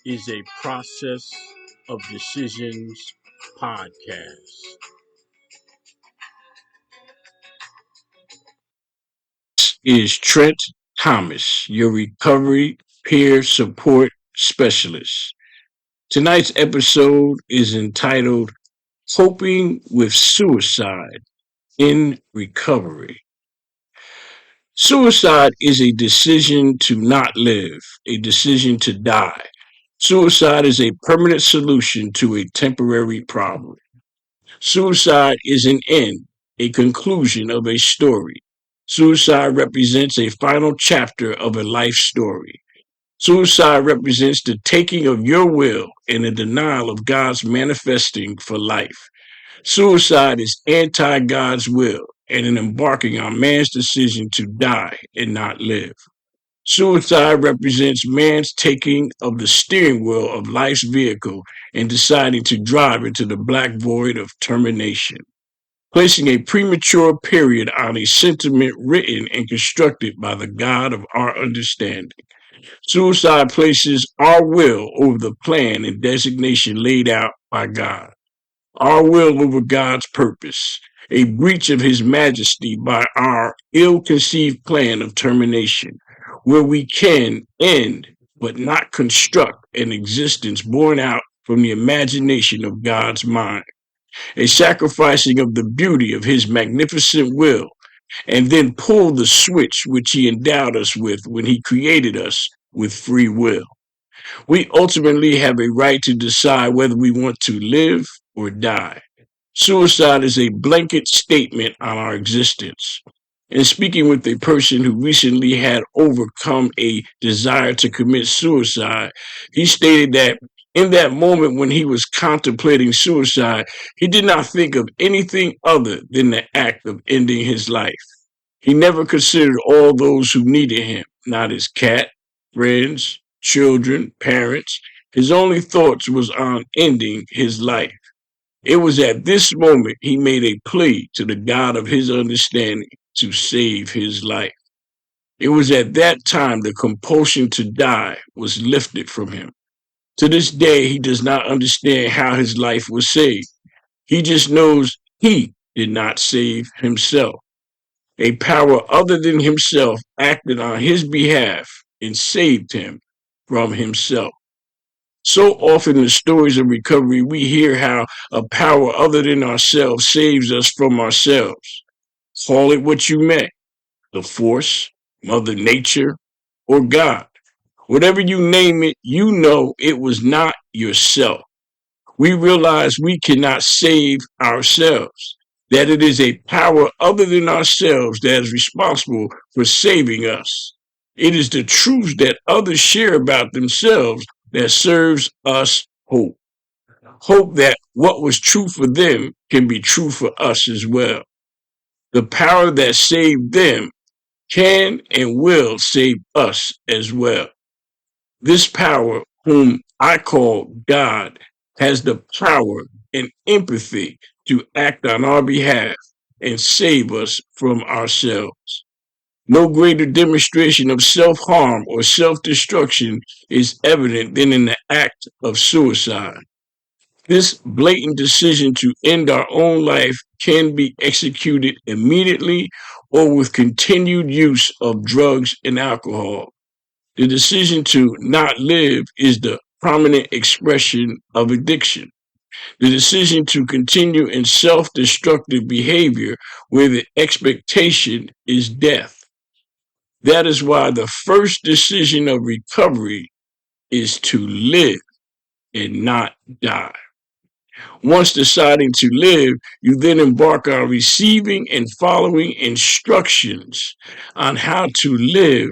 is a process of decisions podcast. Is Trent Thomas, your recovery peer support specialist. Tonight's episode is entitled Coping with Suicide in Recovery. Suicide is a decision to not live, a decision to die. Suicide is a permanent solution to a temporary problem. Suicide is an end, a conclusion of a story. Suicide represents a final chapter of a life story. Suicide represents the taking of your will and the denial of God's manifesting for life. Suicide is anti God's will and an embarking on man's decision to die and not live. Suicide represents man's taking of the steering wheel of life's vehicle and deciding to drive into the black void of termination, placing a premature period on a sentiment written and constructed by the God of our understanding. Suicide places our will over the plan and designation laid out by God, our will over God's purpose, a breach of his majesty by our ill-conceived plan of termination, where we can end but not construct an existence born out from the imagination of God's mind, a sacrificing of the beauty of his magnificent will, and then pull the switch which he endowed us with when he created us with free will. We ultimately have a right to decide whether we want to live or die. Suicide is a blanket statement on our existence. In speaking with a person who recently had overcome a desire to commit suicide, he stated that in that moment when he was contemplating suicide, he did not think of anything other than the act of ending his life. He never considered all those who needed him, not his cat, friends, children, parents. His only thoughts was on ending his life. It was at this moment he made a plea to the God of his understanding to save his life. It was at that time the compulsion to die was lifted from him. To this day, he does not understand how his life was saved. He just knows he did not save himself. A power other than himself acted on his behalf and saved him from himself. So often in stories of recovery, we hear how a power other than ourselves saves us from ourselves. Call it what you may, the force, Mother Nature, or God. Whatever you name it, you know it was not yourself. We realize we cannot save ourselves, that it is a power other than ourselves that is responsible for saving us. It is the truths that others share about themselves that serves us hope. Hope that what was true for them can be true for us as well. The power that saved them can and will save us as well. This power, whom I call God, has the power and empathy to act on our behalf and save us from ourselves. No greater demonstration of self-harm or self-destruction is evident than in the act of suicide. This blatant decision to end our own life can be executed immediately or with continued use of drugs and alcohol. The decision to not live is the prominent expression of addiction. The decision to continue in self-destructive behavior where the expectation is death. That is why the first decision of recovery is to live and not die. Once deciding to live, you then embark on receiving and following instructions on how to live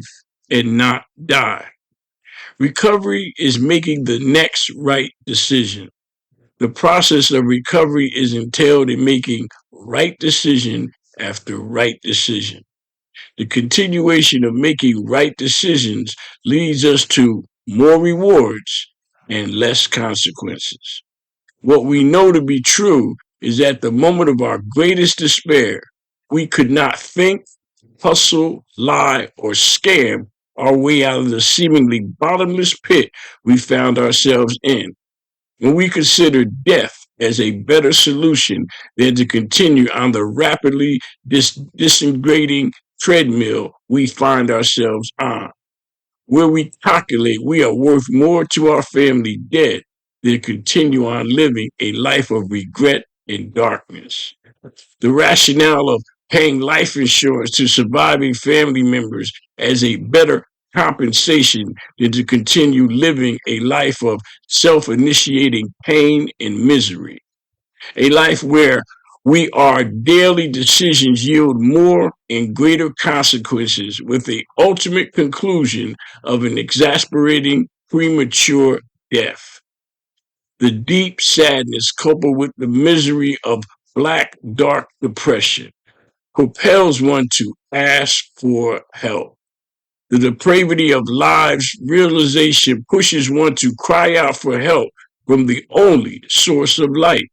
and not die. Recovery is making the next right decision. The process of recovery is entailed in making right decision after right decision. The continuation of making right decisions leads us to more rewards and less consequences. What we know to be true is at the moment of our greatest despair, we could not think, hustle, lie, or scam our way out of the seemingly bottomless pit we found ourselves in. When we consider death as a better solution than to continue on the rapidly disintegrating treadmill we find ourselves on, where we calculate we are worth more to our family dead than continue on living a life of regret and darkness. The rationale of paying life insurance to surviving family members as a better compensation than to continue living a life of self initiating pain and misery. A life where our daily decisions yield more and greater consequences with the ultimate conclusion of an exasperating premature death. The deep sadness coupled with the misery of black dark depression propels one to ask for help. The depravity of life's realization pushes one to cry out for help from the only source of light,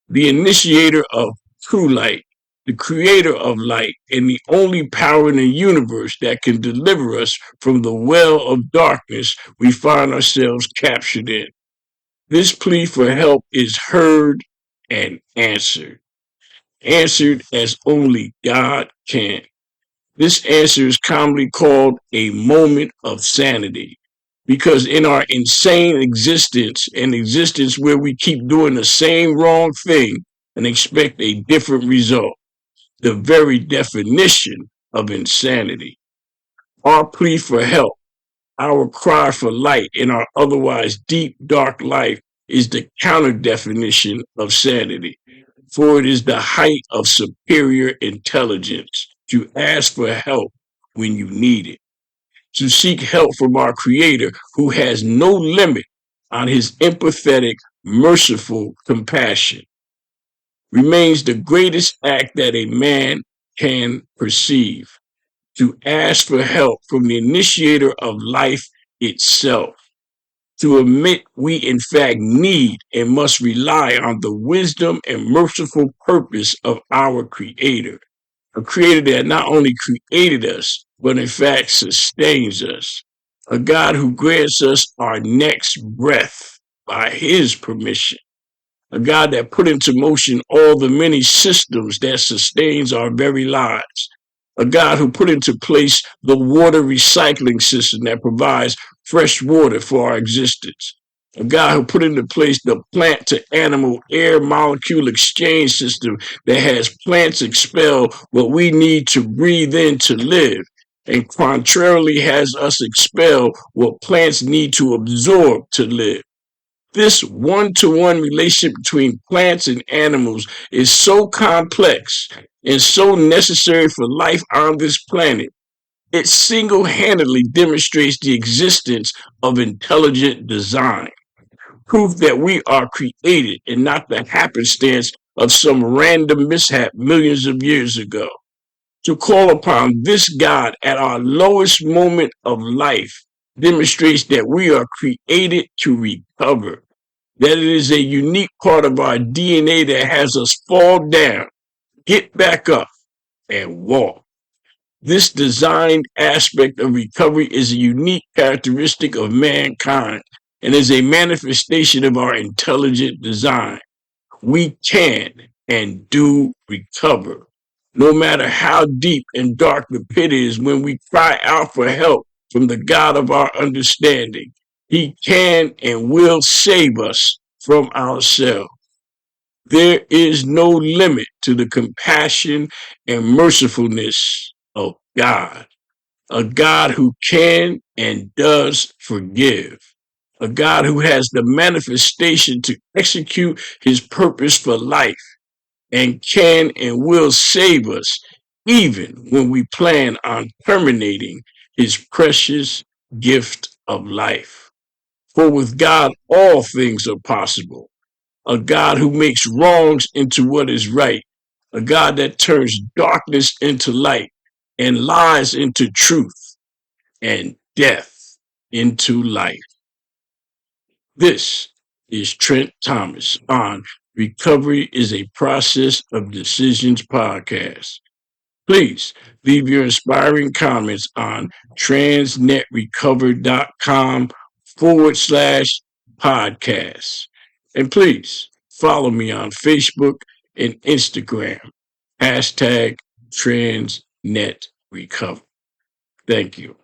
the initiator of true light, the creator of light, and the only power in the universe that can deliver us from the well of darkness we find ourselves captured in. This plea for help is heard and answered as only God can. This answer is commonly called a moment of sanity. Because in our insane existence, an existence where we keep doing the same wrong thing and expect a different result, the very definition of insanity. Our plea for help, our cry for light in our otherwise deep, dark life is the counter definition of sanity. For it is the height of superior intelligence to ask for help when you need it, to seek help from our Creator who has no limit on his empathetic, merciful compassion, remains the greatest act that a man can perceive. To ask for help from the initiator of life itself, to admit we in fact need and must rely on the wisdom and merciful purpose of our Creator, a Creator that not only created us, but in fact sustains us, a God who grants us our next breath by His permission, a God that put into motion all the many systems that sustains our very lives, a God who put into place the water recycling system that provides fresh water for our existence, a God who put into place the plant to animal air molecule exchange system that has plants expel what we need to breathe in to live, and contrarily has us expel what plants need to absorb to live. This one-to-one relationship between plants and animals is so complex and so necessary for life on this planet. It single-handedly demonstrates the existence of intelligent design, proof that we are created and not the happenstance of some random mishap millions of years ago. To call upon this God at our lowest moment of life demonstrates that we are created to recover, that it is a unique part of our DNA that has us fall down, get back up, and walk. This designed aspect of recovery is a unique characteristic of mankind and is a manifestation of our intelligent design. We can and do recover. No matter how deep and dark the pit is, when we cry out for help from the God of our understanding, He can and will save us from ourselves. There is no limit to the compassion and mercifulness of God, a God who can and does forgive, a God who has the manifestation to execute his purpose for life and can and will save us even when we plan on terminating his precious gift of life. For with God, all things are possible. A God who makes wrongs into what is right, a God that turns darkness into light and lies into truth and death into life. This is Trent Thomas on Recovery is a Process of Decisions podcast. Please leave your inspiring comments on transnetrecover.com/podcast. And please follow me on Facebook and Instagram. Hashtag TransNetRecover. Thank you.